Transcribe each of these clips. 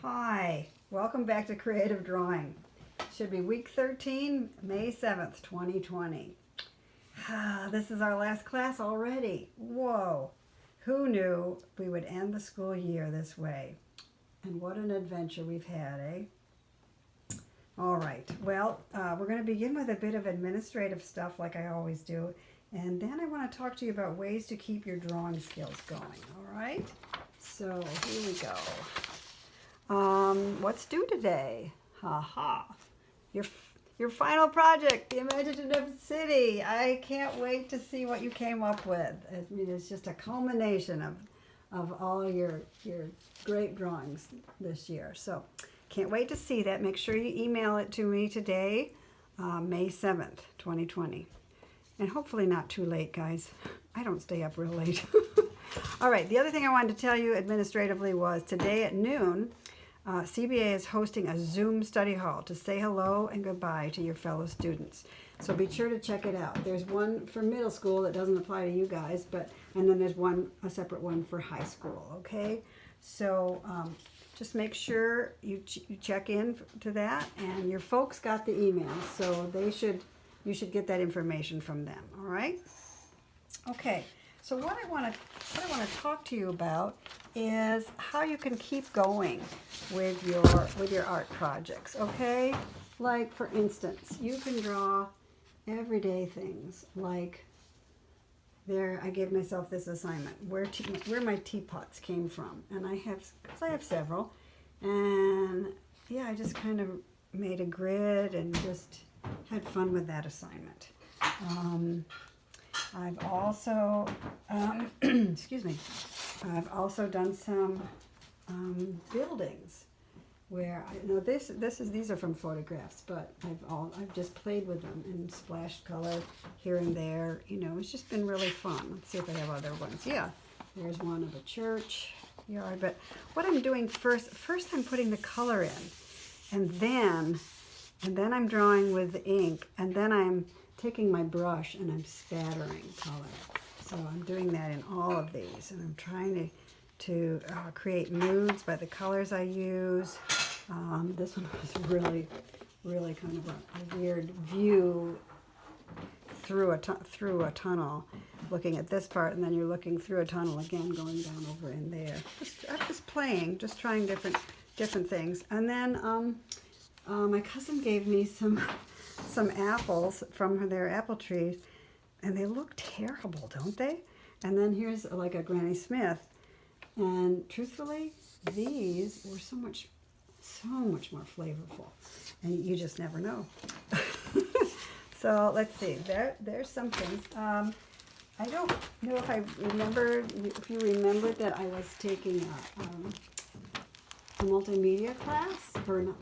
Hi, welcome back to Creative Drawing. Should be week 13, May 7th, 2020. This is our last class already. Whoa, who knew we would end the school year this way? And what an adventure we've had, eh? All right, well, we're going to begin with a bit of administrative stuff like I always do. And then I want to talk to you about ways to keep your drawing skills going, all right? So here we go. What's due today? Your final project, the Imaginative City. I can't wait to see what you came up with. I mean, it's just a culmination of all your great drawings this year. So can't wait to see that. Make sure you email it to me today, May 7th, 2020. And hopefully not too late, guys. I don't stay up real late. All right, the other thing I wanted to tell you administratively was today at noon, CBA is hosting a Zoom study hall to say hello and goodbye to your fellow students. So be sure to check it out. There's one for middle school that doesn't apply to you guys, and then there's a separate one for high school, okay? So just make sure you check in to that, and your folks got the email, so you should get that information from them, all right? Okay, so what I want to talk to you about is how you can keep going with your art projects, okay? Like, for instance, you can draw everyday things, like I gave myself this assignment, where my teapots came from, and I have several, and yeah, I just kind of made a grid and just had fun with that assignment. I've also, excuse me, I've also done some buildings where these are from photographs, but I've just played with them and splashed color here and there. You know, it's just been really fun. Let's see if I have other ones. Yeah, there's one of a church yard. But what I'm doing first I'm putting the color in, and then I'm drawing with the ink, and then I'm taking my brush and I'm spattering color. So I'm doing that in all of these, and I'm trying to create moods by the colors I use. This one was really kind of a weird view through a tunnel, looking at this part, and then you're looking through a tunnel again, going down over in there. I'm just playing, just trying different things. And then my cousin gave me some apples from their apple trees, and they look terrible, don't they? And then here's like a Granny Smith, and truthfully, these were so much more flavorful, and you just never know. So let's see. There's some things. I don't know if you remembered that I was taking a multimedia class, or not.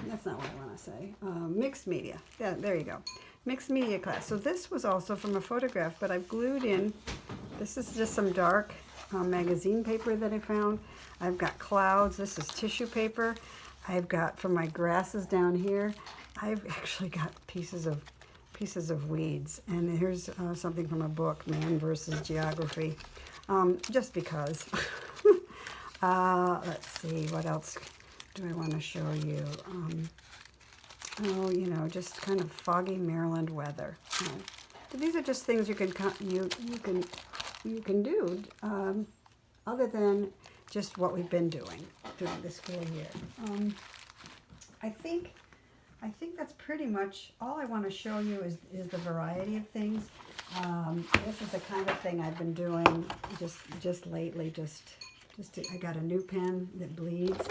That's not what I want to say. Mixed media. Yeah, there you go. Mixed media class. So this was also from a photograph, but I've glued in. This is just some dark magazine paper that I found. I've got clouds. This is tissue paper. I've got, for my grasses down here, I've actually got pieces of weeds. And here's something from a book, Man versus Geography. Just because. Let's see, what else do I want to show you? Just kind of foggy Maryland weather. These are just things you can do other than just what we've been doing during the school year. I think that's pretty much all I want to show you is the variety of things. This is the kind of thing I've been doing just lately. I got a new pen that bleeds,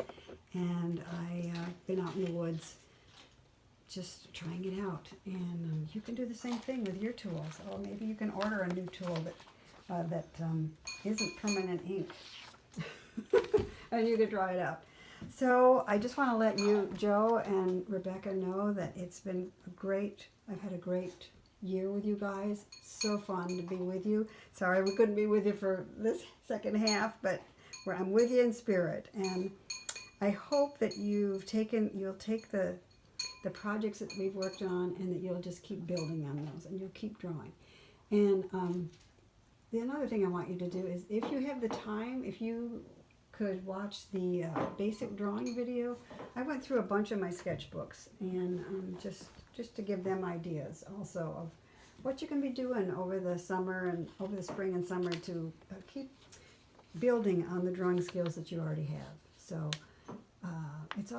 and I've been out in the woods just trying it out. And you can do the same thing with your tools. Or maybe you can order a new tool that isn't permanent ink, and you can draw it out. So I just want to let you, Joe and Rebecca, know that it's been I've had a great year with you guys. So fun to be with you. Sorry we couldn't be with you for this second half, but I'm with you in spirit, and I hope that you'll take the projects that we've worked on, and that you'll just keep building on those, and you'll keep drawing. And the another thing I want you to do is, if you have the time, if you could watch the basic drawing video. I went through a bunch of my sketchbooks, and just to give them ideas also of what you can be doing over the summer and over the spring and summer to keep building on the drawing skills that you already have. So it's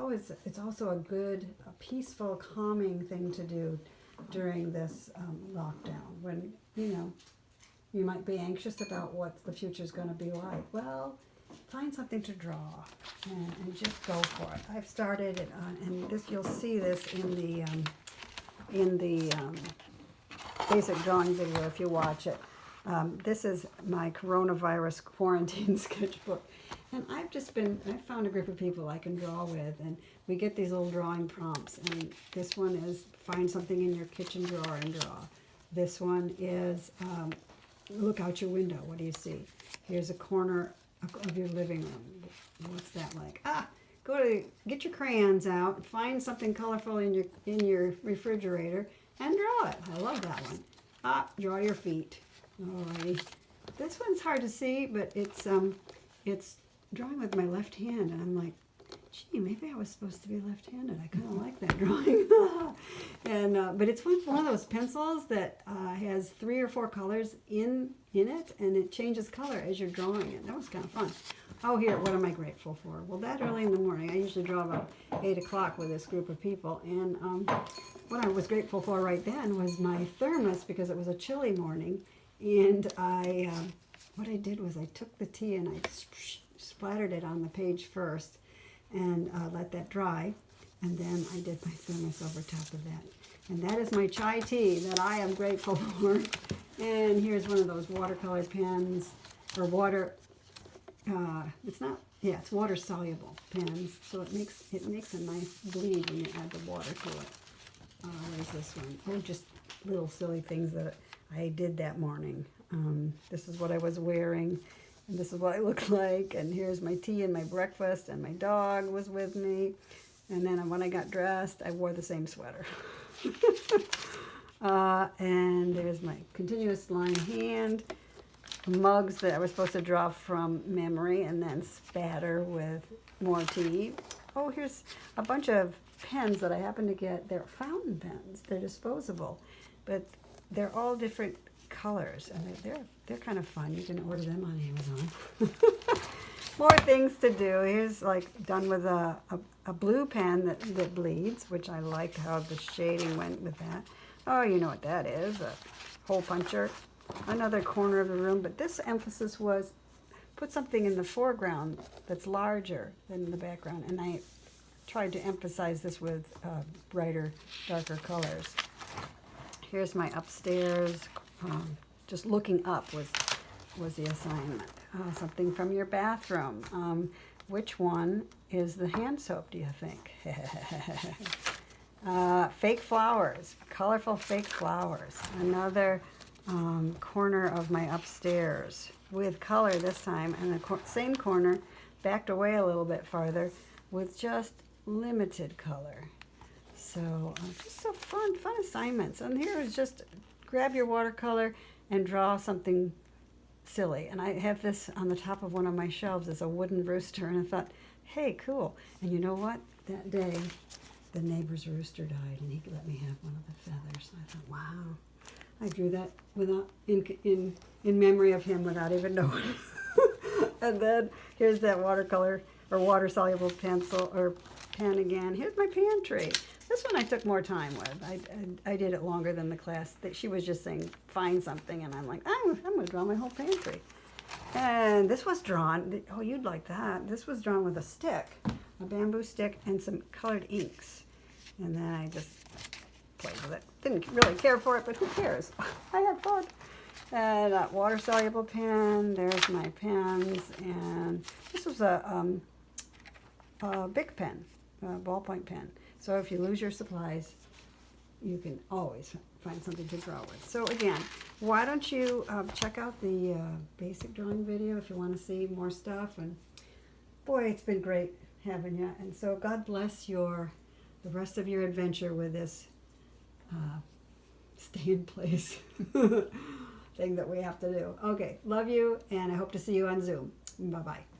also a good, peaceful, calming thing to do during this lockdown when, you know, you might be anxious about what the future's going to be like. Well, find something to draw and just go for it. I've started it on, and this, you'll see this in the basic drawing video if you watch it. This is my coronavirus quarantine sketchbook. And I found a group of people I can draw with, and we get these little drawing prompts. And this one is find something in your kitchen drawer and draw. This one is look out your window. What do you see? Here's a corner of your living room. What's that like? Get your crayons out, find something colorful in your refrigerator, and draw it. I love that one. Draw your feet. Alrighty. This one's hard to see, but it's drawing with my left hand, and I'm like, gee, maybe I was supposed to be left-handed. I kind of like that drawing. And but it's one of those pencils that has 3 or 4 colors in it, and it changes color as you're drawing it. That was kind of fun. Oh, here, what am I grateful for? Well, that early in the morning, I usually draw about 8 o'clock with this group of people, and what I was grateful for right then was my thermos, because it was a chilly morning, and what I did was I took the tea and I splattered it on the page first, and let that dry, and then I did my thermos over top of that. And that is my chai tea that I am grateful for. And here's one of those watercolor pens, or it's water soluble pens, so it makes a nice bleed when you add the water to it. What is this one? Oh, just little silly things that I did that morning. This is what I was wearing, and this is what I look like, and here's my tea and my breakfast, and my dog was with me. And then when I got dressed, I wore the same sweater. And there's my continuous line hand, mugs that I was supposed to draw from memory and then spatter with more tea. Oh, here's a bunch of pens that I happened to get. They're fountain pens. They're disposable, but they're all different colors, and they're kind of fun. You can order them on Amazon. More things to do. Here's like done with a blue pen that bleeds, which I like how the shading went with that. Oh, you know what that is, a hole puncher. Another corner of the room, but this emphasis was put something in the foreground that's larger than the background, and I tried to emphasize this with brighter, darker colors. Here's my upstairs. Just looking up was the assignment. Something from your bathroom. Which one is the hand soap, do you think? Fake flowers, colorful fake flowers. Another corner of my upstairs with color this time, and the same corner backed away a little bit farther with just limited color. So just so fun assignments. And here is just grab your watercolor and draw something silly. And I have this on the top of one of my shelves as a wooden rooster, and I thought, hey, cool. And you know what? That day, the neighbor's rooster died, and he let me have one of the feathers. I thought, wow. I drew that without in memory of him without even knowing. And then here's that watercolor or water soluble pencil or pen again. Here's my pantry. This one I took more time with. I did it longer than the class. She was just saying find something, and I'm like, I'm going to draw my whole pantry. And this was drawn. Oh, you'd like that. This was drawn with a stick, a bamboo stick, and some colored inks. And then I just played with it. Didn't really care for it, but who cares? I had fun. And a water-soluble pen. There's my pens. And this was a Bic pen, a ballpoint pen. So if you lose your supplies, you can always find something to draw with. So again, why don't you check out the basic drawing video if you want to see more stuff. And boy, it's been great having you. And so God bless the rest of your adventure with this stay in place thing that we have to do. Okay, love you, and I hope to see you on Zoom. Bye-bye.